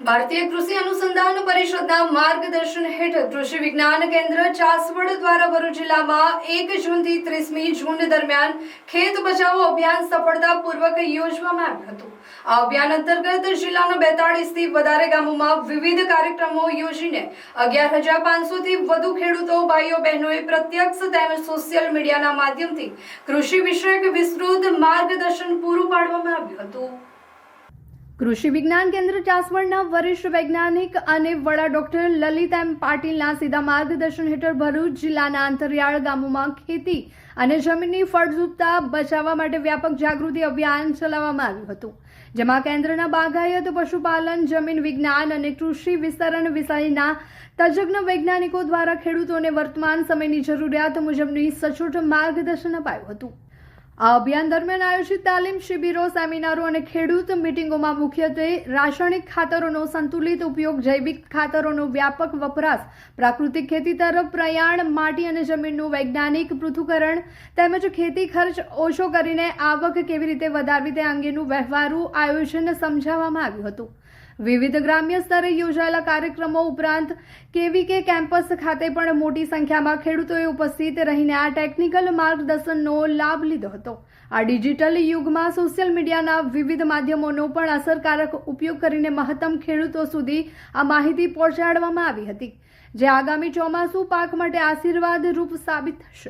ભારતીય કૃષિ અનુસંધાન પરિષદના માર્ગદર્શન હેઠળ કૃષિ વિજ્ઞાન કેન્દ્ર ચાસવડ દ્વારા ભરૂચ જિલ્લામાં 1 જૂનથી 30મી જૂન દરમિયાન ખેત બચાવો અભિયાન સફળતાપૂર્વક યોજવામાં આવ્યું હતું। આ અભિયાન અંતર્ગત જિલ્લાના 42થી વધારે ગામોમાં વિવિધ કાર્યક્રમો યોજીને 11,500થી વધુ ખેડૂતો ભાઈઓ બહેનોએ પ્રત્યક્ષ તેમજ સોશિયલ મીડિયાના માધ્યમથી કૃષિ વિષયક વિસ્તૃત માર્ગદર્શન પૂરું પાડવામાં આવ્યું હતું। કૃષિ વિજ્ઞાન કેન્દ્ર ચાસવડના વરિષ્ઠ વૈજ્ઞાનિક અને વડા ડોક્ટર લલિત એમ પાટીલના સીધા માર્ગદર્શન હેઠળ ભરૂચ જિલ્લાના અંતરિયાળ ગામોમાં ખેતી અને જમીનની ફળદ્રુપતા બચાવવા માટે વ્યાપક જાગૃતિ અભિયાન ચલાવવામાં આવ્યું હતું, જેમાં કેન્દ્રના બાગાયત, પશુપાલન, જમીન વિજ્ઞાન અને કૃષિ વિસ્તરણ વિષયના તજજ્ઞ વૈજ્ઞાનિકો દ્વારા ખેડૂતોને વર્તમાન સમયની જરૂરિયાત મુજબની સચોટ માર્ગદર્શન અપાયું હતું। આ અભિયાન દરમિયાન આયોજિત તાલીમ શિબિરો, સેમિનારો અને ખેડૂત મિટિંગોમાં મુખ્યત્વે રાસાયણિક ખાતરોનો સંતુલિત ઉપયોગ, જૈવિક ખાતરોનો વ્યાપક વપરાશ, પ્રાકૃતિક ખેતી તરફ પ્રયાણ, માટી અને જમીનનું વૈજ્ઞાનિક પૃથ્થકરણ તેમજ ખેતી ખર્ચ ઓછો કરીને આવક કેવી રીતે વધારવી તે અંગેનું વ્યવહારુ આયોજન સમજાવવામાં આવ્યું હતું। વિવિધ ગ્રામ્ય સ્તરે યોજાયેલા કાર્યક્રમો ઉપરાંત કેવીકે કેમ્પસ ખાતે પણ મોટી સંખ્યામાં ખેડૂતોએ ઉપસ્થિત રહીને આ ટેકનિકલ માર્ગદર્શનનો લાભ લીધો હતો। આ ડિજિટલ યુગમાં સોશિયલ મીડિયાના વિવિધ માધ્યમોનો પણ અસરકારક ઉપયોગ કરીને મહત્તમ ખેડૂતો સુધી આ માહિતી પહોંચાડવામાં આવી હતી, જે આગામી ચોમાસુ પાક માટે આશીર્વાદરૂપ સાબિત થશે।